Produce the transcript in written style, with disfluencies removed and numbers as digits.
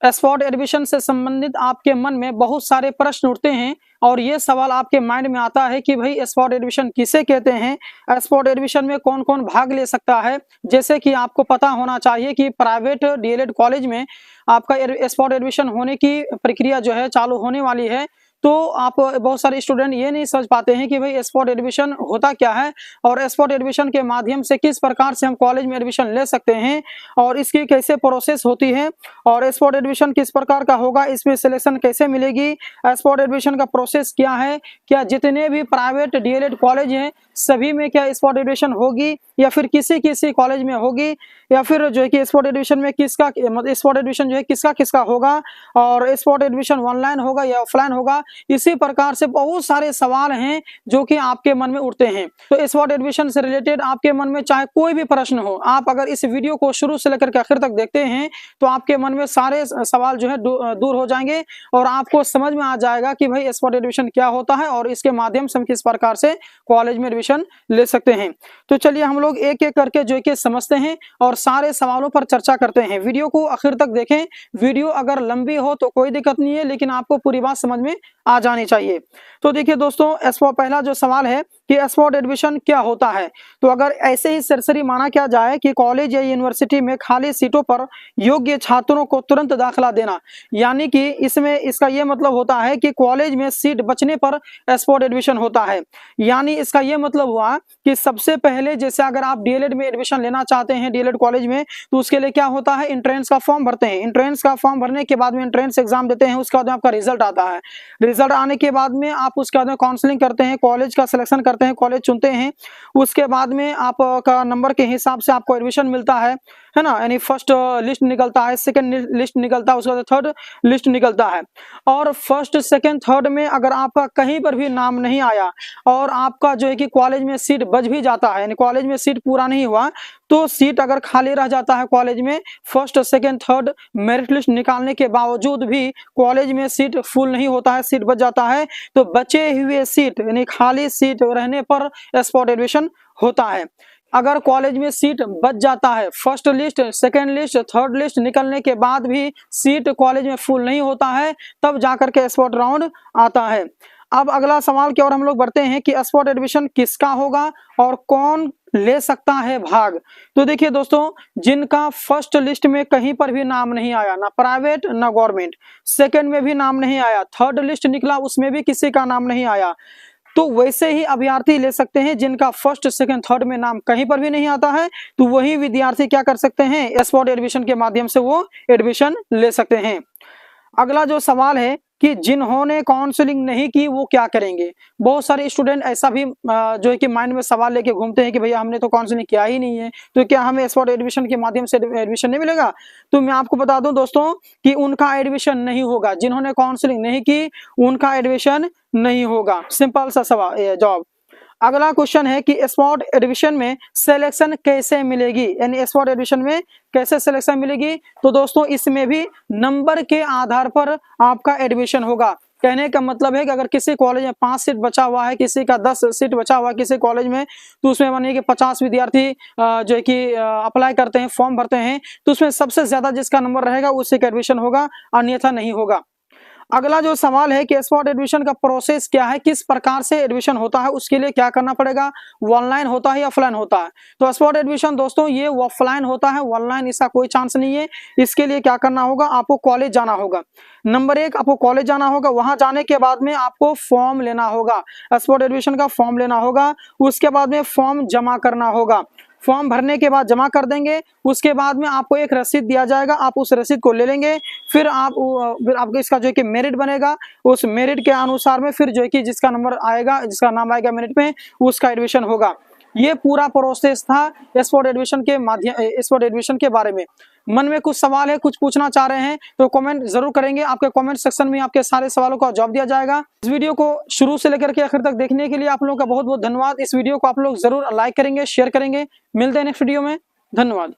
Spot admission से संबंधित आपके मन में बहुत सारे प्रश्न उठते हैं और ये सवाल आपके माइंड में आता है कि भाई स्पॉट एडमिशन किसे कहते हैं, स्पॉट एडमिशन में कौन कौन भाग ले सकता है। जैसे कि आपको पता होना चाहिए कि प्राइवेट डीएलएड कॉलेज में आपका स्पॉट एडमिशन होने की प्रक्रिया जो है चालू होने वाली है। तो आप बहुत सारे स्टूडेंट ये नहीं समझ पाते हैं कि भाई स्पॉट एडमिशन होता क्या है और स्पॉट एडमिशन के माध्यम से किस प्रकार से हम कॉलेज में एडमिशन ले सकते हैं और इसकी कैसे प्रोसेस होती है और स्पॉट एडमिशन किस प्रकार का होगा, इसमें सिलेक्शन कैसे मिलेगी, स्पॉट एडमिशन का प्रोसेस क्या है, क्या जितने भी प्राइवेट डीएलएड कॉलेज हैं सभी में क्या स्पॉट एडमिशन होगी या फिर किसी किसी कॉलेज में होगी, या फिर जो है कि स्पॉट एडमिशन में किसका स्पॉट एडमिशन जो है किसका किसका होगा और स्पॉट एडमिशन ऑनलाइन होगा या ऑफलाइन होगा। इसी प्रकार से बहुत सारे सवाल हैं जो कि आपके मन में उठते हैं। तो स्पॉट एडमिशन से रिलेटेड आपके मन में चाहे कोई भी प्रश्न हो, आप अगर इस वीडियो को शुरू से लेकर के आखिर तक देखते हैं तो आपके मन में सारे सवाल जो है दूर हो जाएंगे और आपको समझ में आ जाएगा कि भाई स्पॉट एडमिशन क्या होता है और इसके माध्यम से हम किस प्रकार से कॉलेज में एडमिशन ले सकते हैं। तो चलिए हम लोग एक एक करके जो कि समझते हैं और सारे सवालों पर चर्चा करते हैं। वीडियो को आखिर तक देखें। वीडियो अगर लंबी हो तो कोई दिक्कत नहीं है, लेकिन आपको पूरी बात समझ में आ जानी चाहिए। तो देखिए दोस्तों, पहला जो सवाल है कि स्पॉट एडमिशन क्या होता है। तो अगर ऐसे ही सरसरी माना क्या जाए कि कॉलेज या यूनिवर्सिटी में खाली सीटों पर योग्य छात्रों को तुरंत दाखिला देना, यानी कि इसमें इसका यह मतलब होता है कि कॉलेज में सीट बचने पर स्पॉट एडमिशन होता है। यानी इसका यह मतलब हुआ कि सबसे पहले जैसे अगर आप डीएलएड में एडमिशन लेना चाहते हैं डीएलएड कॉलेज में, तो उसके लिए क्या होता है, एंट्रेंस का फॉर्म भरते हैं। एंट्रेंस का फॉर्म भरने के बाद में एंट्रेंस एग्जाम देते हैं, उसके बाद में आपका रिजल्ट आता है। रिजल्ट आने के बाद में आप उसके बाद में काउंसलिंग करते हैं, कॉलेज का सिलेक्शन करते हैं, कॉलेज चुनते हैं। उसके बाद में आपका नंबर के हिसाब से आपको एडमिशन मिलता है ना। यानी फर्स्ट लिस्ट निकलता है, सेकंड लिस्ट निकलता है, उसके बाद थर्ड लिस्ट निकलता है। और फर्स्ट सेकंड थर्ड में अगर आपका कहीं पर भी नाम नहीं आया और आपका जो है कि कॉलेज में सीट बच भी जाता है, यानी कॉलेज में सीट पूरा नहीं हुआ, तो सीट अगर खाली रह जाता है कॉलेज में, first second third merit list निकालने के बावजूद भी कॉलेज में सीट फुल नहीं होता है, सीट बच जाता है, तो बचे हुए सीट यानी खाली सीट रहने पर स्पॉट एडमिशन होता है। अगर कॉलेज में सीट बच जाता है, first list second list third list निकलने के बाद भी सीट कॉलेज में फुल नहीं होता है, तब जाकर के स्पॉट राउंड आता है। अब अगला सवाल की ओर हम लोग बढ़ते हैं कि स्पॉट एडमिशन किसका होगा और कौन ले सकता है भाग। तो देखिए दोस्तों, जिनका फर्स्ट लिस्ट में कहीं पर भी नाम नहीं आया, ना प्राइवेट ना गवर्नमेंट, सेकंड में भी नाम नहीं आया, थर्ड लिस्ट निकला उसमें भी किसी का नाम नहीं आया, तो वैसे ही अभ्यर्थी ले सकते हैं। जिनका फर्स्ट सेकंड थर्ड में नाम कहीं पर भी नहीं आता है, तो वही विद्यार्थी क्या कर सकते हैं, स्पॉट एडमिशन के माध्यम से वो एडमिशन ले सकते हैं। अगला जो सवाल है कि जिन्होंने काउंसलिंग नहीं की वो क्या करेंगे। बहुत सारे स्टूडेंट ऐसा भी जो है कि माइंड में सवाल लेके घूमते हैं कि भैया हमने तो काउंसलिंग किया ही नहीं है, तो क्या हमें स्पॉट एडमिशन के माध्यम से एडमिशन नहीं मिलेगा। तो मैं आपको बता दूं दोस्तों कि उनका एडमिशन नहीं होगा। जिन्होंने काउंसलिंग नहीं की उनका एडमिशन नहीं होगा। सिंपल सा सवाल जवाब। अगला क्वेश्चन है कि स्पॉट एडमिशन में सिलेक्शन कैसे मिलेगी, यानी स्पॉट एडमिशन में कैसे सिलेक्शन मिलेगी। तो दोस्तों इसमें भी नंबर के आधार पर आपका एडमिशन होगा। कहने का मतलब है कि अगर किसी कॉलेज में 5 सीट बचा हुआ है, किसी का 10 सीट बचा हुआ है किसी कॉलेज में, तो उसमें मानिए कि 50 विद्यार्थी जो है कि अप्लाई करते हैं, फॉर्म भरते हैं, तो उसमें सबसे ज्यादा जिसका नंबर रहेगा उसी का एडमिशन होगा, अन्यथा नहीं होगा। अगला जो सवाल है कि स्पॉट एडमिशन का प्रोसेस क्या है, किस प्रकार से एडमिशन होता है, उसके लिए क्या करना पड़ेगा, ऑनलाइन होता है या ऑफलाइन होता है। तो स्पॉट एडमिशन दोस्तों ये ऑफलाइन होता है, ऑनलाइन इसका कोई चांस नहीं है। इसके लिए क्या करना होगा, आपको कॉलेज जाना होगा। नंबर 1 आपको कॉलेज जाना होगा, वहां जाने के बाद में आपको फॉर्म लेना होगा, स्पॉट एडमिशन का फॉर्म लेना होगा। उसके बाद में फॉर्म जमा करना होगा। फॉर्म भरने के बाद जमा कर देंगे, उसके बाद में आपको एक रसीद दिया जाएगा, आप उस रसीद को ले लेंगे। फिर आपको इसका जो है कि मेरिट बनेगा, उस मेरिट के अनुसार में फिर जो है कि जिसका नंबर आएगा, जिसका नाम आएगा मेरिट में, उसका एडमिशन होगा। ये पूरा प्रोसेस था स्पॉट एडमिशन के बारे में। मन में कुछ सवाल है, कुछ पूछना चाह रहे हैं तो कमेंट जरूर करेंगे। आपके कमेंट सेक्शन में आपके सारे सवालों का जवाब दिया जाएगा। इस वीडियो को शुरू से लेकर के आखिर तक देखने के लिए आप लोगों का बहुत बहुत धन्यवाद। इस वीडियो को आप लोग जरूर लाइक करेंगे, शेयर करेंगे। मिलते हैं नेक्स्ट वीडियो में। धन्यवाद।